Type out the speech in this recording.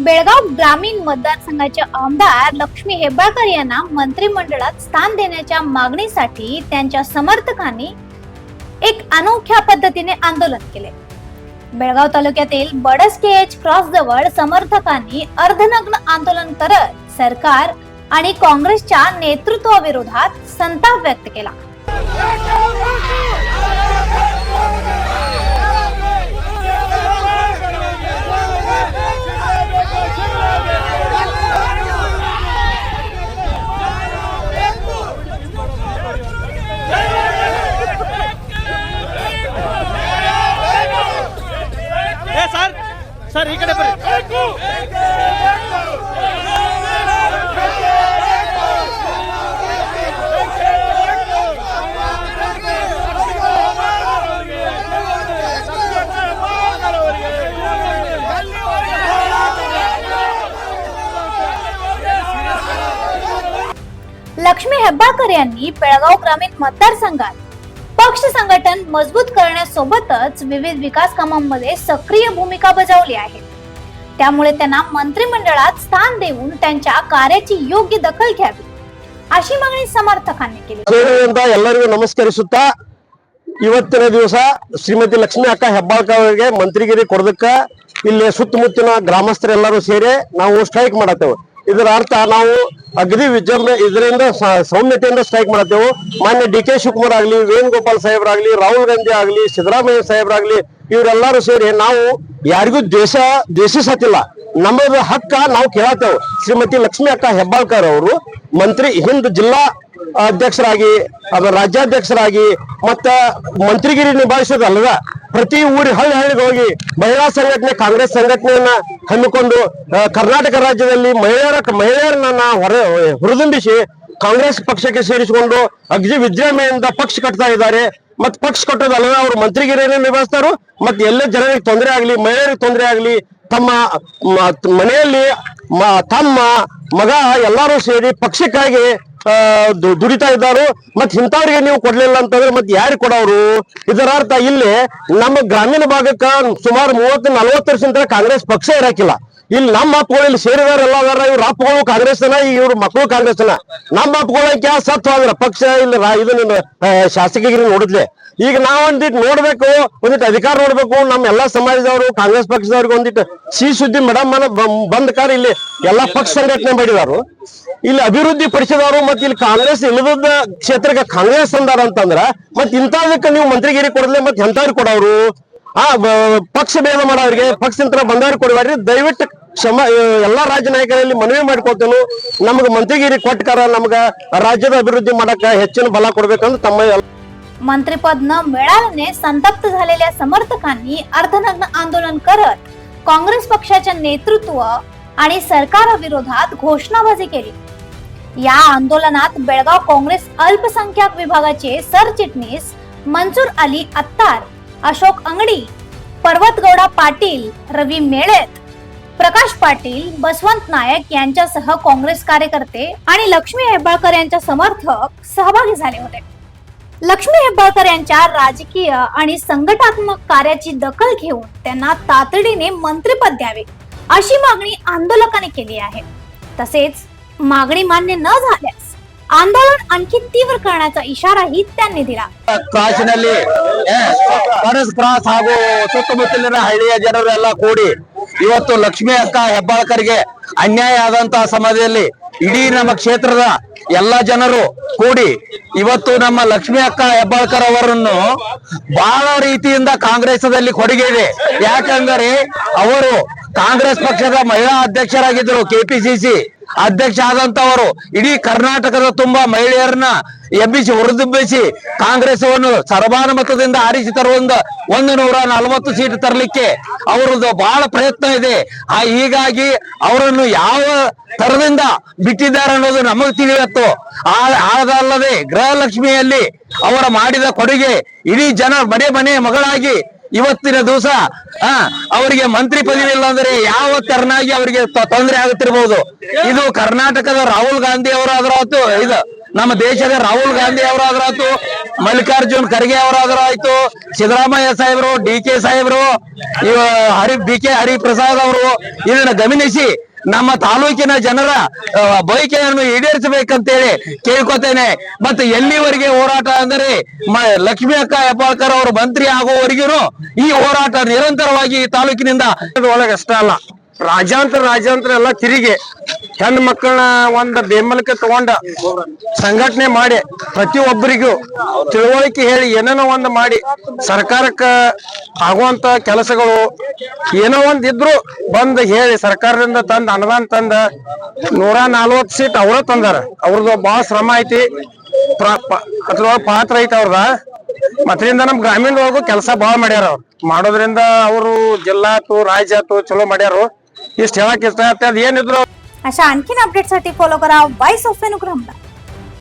बेळगाव ग्रामीण मतदारसंघाचे आमदार लक्ष्मी हेब्बाळकर यांना मंत्रिमंडळात स्थान देण्याच्या मागणीसाठी त्यांच्या समर्थकांनी एक अनोख्या पद्धतीने आंदोलन केले। बेळगाव तालुक्यातील बडस केएच क्रॉस जवळ समर्थकांनी अर्धनग्न आंदोलन करत सरकार आणि काँग्रेसच्या नेतृत्वाविरोधात संताप व्यक्त केला। सर इकडे लक्ष्मी हेब्बाळकर यांनी बेळगाव ग्रामीण मतदारसंघात पक्ष संघटन मजबूत करण्यासोबतच विविध विकास कामांमध्ये सक्रिय भूमिका बजावली आहे। त्यामुळे त्यांना मंत्रिमंडळात स्थान देऊन त्यांच्या कार्याची योग्य दखल घ्यावी अशी मागणी समर्थकांनी केली। ಎಲ್ಲರಿಗೂ ನಮಸ್ಕರಿಸುತ್ತಾ ಇವತ್ತಿನ ದಿವಸ ಶ್ರೀಮತಿ ಲಕ್ಷ್ಮಿ ಅಕ್ಕ ಹೆಬ್ಬಾಳ್ಕರ್ ಅವರಿಗೆ ಮಂತ್ರಿಗಿರಿ ಕೊಡೋದಕ್ಕೆ ಇಲ್ಲಿ ಸುತ್ತಮುತ್ತಿನ ಗ್ರಾಮಸ್ಥರೆಲ್ಲರೂ ಸೇರಿ ನಾವು ಸ್ಟ್ರೈಕ್ ಮಾಡತ್ತೇವೆ। ಇದರ ಅರ್ಥ ನಾವು ಅಗದಿ ವಿಜೃಂಭಣೆ ಇದರಿಂದ ಸೌಮ್ಯತೆಯಿಂದ ಸ್ಟ್ರೈಕ್ ಮಾಡತ್ತೇವೆ। ಮಾನ್ಯ ಡಿ.ಕೆ. ಶಿವಕುಮಾರ್ ಆಗಲಿ, ವೇಣುಗೋಪಾಲ್ ಸಾಹೇಬ್ರಾಗ್ಲಿ, ರಾಹುಲ್ ಗಾಂಧಿ ಆಗಲಿ, ಸಿದ್ದರಾಮಯ್ಯ ಸಾಹೇಬ್ರಾಗ್ಲಿ ಇವರೆಲ್ಲರೂ ಸೇರಿ ನಾವು ಯಾರಿಗೂ ದ್ವೇಷಿಸತ್ತಿಲ್ಲ, ನಮ್ಮದು ಹಕ್ಕ ನಾವು ಕೇಳತ್ತೇವೆ। ಶ್ರೀಮತಿ ಲಕ್ಷ್ಮಿ ಅಕ್ಕ ಹೆಬ್ಬಾಳ್ಕರ್ ಅವರು ಮಂತ್ರಿ ಹಿಂದ್ ಜಿಲ್ಲಾ ಅಧ್ಯಕ್ಷರಾಗಿ ರಾಜ್ಯಾಧ್ಯಕ್ಷರಾಗಿ ಮತ್ತ ಮಂತ್ರಿಗಿರಿ ನಿಭಾಯಿಸೋದಲ್ಲದ ಪ್ರತಿ ಊರಿ ಹಳ್ಳಿಗೆ ಹೋಗಿ ಮಹಿಳಾ ಸಂಘಟನೆ ಕಾಂಗ್ರೆಸ್ ಸಂಘಟನೆಯನ್ನ ಹಮ್ಮಿಕೊಂಡು ಕರ್ನಾಟಕ ರಾಜ್ಯದಲ್ಲಿ ಮಹಿಳೆಯರನ್ನ ಹುರಿದುಂಬಿಸಿ ಕಾಂಗ್ರೆಸ್ ಪಕ್ಷಕ್ಕೆ ಸೇರಿಸಿಕೊಂಡು ಅಗದಿ ವಿಜೃಂಭಣೆಯಿಂದ ಪಕ್ಷ ಕಟ್ತಾ ಇದ್ದಾರೆ। ಮತ್ ಪಕ್ಷ ಕಟ್ಟೋದಲ್ಲ, ಅವರು ಮಂತ್ರಿಗಿರಿಯನ್ನು ನಿಭಾಯಿಸ್ತಾರು। ಮತ್ ಎಲ್ಲ ಜನರಿಗೆ ತೊಂದರೆ ಆಗ್ಲಿ, ಮಹಿಳೆಯರಿಗೆ ತೊಂದರೆ ಆಗ್ಲಿ, ತಮ್ಮ ಮನೆಯಲ್ಲಿ ತಮ್ಮ ಮಗ ಎಲ್ಲರೂ ಸೇರಿ ಪಕ್ಷಕ್ಕಾಗಿ ದುಡಿತಾ ಇದ್ದಾರೆ। ಮತ್ ಇಂಥವ್ರಿಗೆ ನೀವು ಕೊಡ್ಲಿಲ್ಲ ಅಂತಂದ್ರೆ ಮತ್ ಯಾರಿಗೆ ಕೊಡೋರು? ಇದರ ಅರ್ಥ ಇಲ್ಲಿ ನಮ್ಮ ಗ್ರಾಮೀಣ ಭಾಗಕ್ಕ ಸುಮಾರು 30-40 ವರ್ಷದಿಂದ ಕಾಂಗ್ರೆಸ್ ಪಕ್ಷ ಇರಕಿಲ್ಲ। ಇಲ್ಲಿ ನಮ್ಮ ಅಪ್ಪಗಳು ಸೇರಿದಾರೆಲ್ಲ ಅದಾರ, ಇವ್ರ ಅಪ್ಪಗಳು ಕಾಂಗ್ರೆಸ್ನ, ಇವ್ರ ಮಕ್ಕಳು ಕಾಂಗ್ರೆಸ್ನ। ನಮ್ಮ ಅಪ್ಪಗಳಕ್ಕೆ ಸತ್ ಹೋದ್ರ ಪಕ್ಷ ಇಲ್ಲಿ ಇದನ್ನ ಶಾಸಕಗಿರಿ ನೋಡಿದ್ಲೆ। ಈಗ ನಾವ್ ಒಂದಿಟ್ಟು ನೋಡ್ಬೇಕು, ಒಂದಿಟ್ಟು ಅಧಿಕಾರ ನೋಡ್ಬೇಕು, ನಮ್ಮ ಎಲ್ಲಾ ಸಮಾಜದವರು ಕಾಂಗ್ರೆಸ್ ಪಕ್ಷದವ್ರಿಗೆ ಒಂದಿಟ್ಟು ಸಿಹಿ ಸುದ್ದಿ ಮೇಡಮ್ ಬಂದ ಕಾರ ಇಲ್ಲಿ ಎಲ್ಲಾ ಪಕ್ಷ ಸಂಘಟನೆ ಮಾಡಿದಾರು, ಇಲ್ಲಿ ಅಭಿವೃದ್ಧಿ ಪಡಿಸಿದವರು। ಮತ್ ಇಲ್ಲಿ ಕಾಂಗ್ರೆಸ್ ಇಲ್ಲದ ಕ್ಷೇತ್ರಕ್ಕೆ ಕಾಂಗ್ರೆಸ್ ಅಂದಾರ ಅಂತಂದ್ರ ಮತ್ ಇಂಥದಕ್ಕೆ ನೀವು ಮಂತ್ರಿಗಿರಿ ಕೊಡಲಿ, ಮತ್ ಎಂತವ್ರಿಗೆ ಕೊಡೋರು? ಪಕ್ಷ ಭೇದ ಮಾಡೋರಿಗೆ, ಪಕ್ಷದಿಂದ ಬಂದವ್ರಿಗೆ ಕೊಡಬೇಡ್ರಿ ದಯವಿಟ್ಟು ಕ್ಷಮ ಎಲ್ಲಾ ರಾಜ್ಯ ನಾಯಕರಲ್ಲಿ ಮನವಿ ಮಾಡ್ಕೊತೇನು, ನಮ್ಗೆ ಮಂತ್ರಿಗಿರಿ ಕೊಟ್ಟಕಾರ ನಮ್ಗ ರಾಜ್ಯದ अभिवृद्धी ಮಾಡಕ ಹೆಚ್ಚಿನ ಬಲ ಕೊಡ್ಬೇಕಂತ तಮ್ಮ मंत्रिपद न मिळाल्याने संतप्त झालेल्या समर्थकांनी अर्धनग्न आंदोलन करत काँग्रेस पक्षाच्या नेतृत्व आणि सरकारविरोधात घोषणाबाजी केली। या आंदोलनात बेळगाव काँग्रेस अल्पसंख्याक विभागाचे सरचिटणीस मंजूर अली अत्तार, अशोक अंगडी, पर्वतगौडा पाटील, रवी मेळेत, प्रकाश पाटील, बसवंत नायक यांच्यासह काँग्रेस कार्यकर्ते आणि लक्ष्मी हेब्बाळकर यांच्या समर्थक सहभागी झाले होते। लक्ष्मी हेब्बाळकर यांच्या राजकीय आणि संघटनात्मक कार्याची दखल घेऊन त्यांना तातडीने मंत्रिपद द्यावे अशी मागणी आंदोलकांनी केली आहे। तसेच मागणी मान्य न झाल्यास आंदोलन आणखी तीव्र करण्याचा इशाराही त्यांनी दिला। ಕ್ರಾಸ್ನಲ್ಲಿ ಬಡಸ್ ಕ್ರಾಸ್ ಹಾಗೂ ಸುತ್ತಮುತ್ತಲಿನ ಹಳ್ಳಿಯ ಜನರೆಲ್ಲ ಕೂಡಿ ಇವತ್ತು ಲಕ್ಷ್ಮಿ ಅಕ್ಕ ಹೆಬ್ಬಾಳ್ಕರ್ಗೆ ಅನ್ಯಾಯ ಆದಂತಹ ಸಮಯದಲ್ಲಿ ಇಡೀ ನಮ್ಮ ಕ್ಷೇತ್ರದ ಎಲ್ಲಾ ಜನರು ಕೂಡಿ ಇವತ್ತು ನಮ್ಮ ಲಕ್ಷ್ಮಿ ಅಕ್ಕ ಹೆಬ್ಬಾಳ್ಕರ್ ಅವರನ್ನು ಬಹಳ ರೀತಿಯಿಂದ ಕಾಂಗ್ರೆಸ್ದಲ್ಲಿ ಕೊಡುಗೆ ಇದೆ। ಯಾಕಂದರೆ ಅವರು ಕಾಂಗ್ರೆಸ್ ಪಕ್ಷದ ಮಹಿಳಾ ಅಧ್ಯಕ್ಷರಾಗಿದ್ದರು, ಕೆಪಿಸಿಸಿ ಅಧ್ಯಕ್ಷ ಆದಂತವರು ಇಡೀ ಕರ್ನಾಟಕದ ತುಂಬಾ ಮಹಿಳೆಯರನ್ನ ಎಬ್ಬಿಸಿ ಹೊರದುಬ್ಬಿಸಿ ಕಾಂಗ್ರೆಸ್ ಅನ್ನು ಸರ್ವಾನುಮತದಿಂದ ಆರಿಸಿ ತರುವ 140 ಸೀಟ್ ತರಲಿಕ್ಕೆ ಅವರದ್ದು ಬಹಳ ಪ್ರಯತ್ನ ಇದೆ। ಹೀಗಾಗಿ ಅವರನ್ನು ಯಾವ ತರದಿಂದ ಬಿಟ್ಟಿದ್ದಾರೆ ಅನ್ನೋದು ನಮಗೆ ತಿಳಿಯತ್ತು। ಅದಲ್ಲದೆ ಗೃಹಲಕ್ಷ್ಮಿಯಲ್ಲಿ ಅವರ ಮಾಡಿದ ಕೊಡುಗೆ ಇಡೀ ಜನ ಮನೆ ಮಗಳಾಗಿ ಇವತ್ತಿನ ದಿವಸ ಅವರಿಗೆ ಮಂತ್ರಿ ಪದವಿ ಇಲ್ಲ ಅಂದ್ರೆ ಯಾವ ತೆರನಾಗಿ ಅವರಿಗೆ ತೊಂದರೆ ಆಗುತ್ತಿರಬಹುದು। ಇದು ಕರ್ನಾಟಕದ ರಾಹುಲ್ ಗಾಂಧಿ ಅವರಾದ್ರಾತು, ಇದು ನಮ್ಮ ದೇಶದ ರಾಹುಲ್ ಗಾಂಧಿ ಅವರಾದ್ರಾತು, ಮಲ್ಲಿಕಾರ್ಜುನ್ ಖರ್ಗೆ ಅವರಾದರೂ ಆಯ್ತು, ಸಿದ್ದರಾಮಯ್ಯ ಸಾಹೇಬರು, ಡಿ.ಕೆ. ಸಾಹೇಬರು, ಹರಿಪ್ರಸಾದ್ ಅವರು ಇದನ್ನ ಗಮನಿಸಿ ನಮ್ಮ ತಾಲೂಕಿನ ಜನರ ಬಯಕೆಯನ್ನು ಈಡೇರಿಸಬೇಕಂತೇಳಿ ಕೇಳ್ಕೊತೇನೆ. ಮತ್ತೆ ಎಲ್ಲಿವರೆಗೆ ಹೋರಾಟ ಅಂದರೆ ಲಕ್ಷ್ಮೀ ಅಕ್ಕ ಹೆಬ್ಬಾಳ್ಕರ್ ಅವರು ಮಂತ್ರಿ ಆಗುವವರೆಗೂ ಈ ಹೋರಾಟ ನಿರಂತರವಾಗಿ ಈ ತಾಲೂಕಿನಿಂದ ಒಳಗೆ ಅಷ್ಟ ಅಲ್ಲ, ರಾಜ್ಯಾಂತರ ಎಲ್ಲ ತಿರುಗಿ ಹೆಣ್ಣು ಮಕ್ಕಳನ್ನ ಒಂದ್ ಬೆಂಬಲಕ್ಕೆ ತಗೊಂಡ ಸಂಘಟನೆ ಮಾಡಿ ಪ್ರತಿಯೊಬ್ಬರಿಗೂ ತಿಳುವಳಿಕೆ ಹೇಳಿ ಏನೇನೋ ಒಂದು ಮಾಡಿ ಸರ್ಕಾರಕ್ಕ ಆಗುವಂತ ಕೆಲಸಗಳು ಏನೋ ಒಂದ್ ಇದ್ರು ಬಂದ್ ಹೇಳಿ ಸರ್ಕಾರದಿಂದ ತಂದ ಅನುದಾನ ತಂದ 140 ಸೀಟ್ ಅವ್ರ ತಂದಾರ. ಅವ್ರದ್ದು ಬಹಳ ಶ್ರಮ ಐತಿ, ಅದ್ರೊಳಗ ಪಾತ್ರ ಐತಿ ಅವ್ರದ. ಮತ್ರಿಂದ ನಮ್ ಗ್ರಾಮೀಣ ಒಳಗು ಕೆಲಸ ಬಹಳ ಮಾಡ್ಯಾರ. ಅವ್ರು ಮಾಡೋದ್ರಿಂದ ಅವರು ಜಿಲ್ಲಾ ಆತು ರಾಜ್ಯ ಆತು ಚಲೋ ಮಾಡ್ಯಾರು. ಇಷ್ಟ ಹೇಳಕ್ ಇಷ್ಟ. ಅದೇನಿದ್ರು अशा आणखीन अपडेटसाठी फॉलो करा वॉइस ऑफ वेणुग्रामला.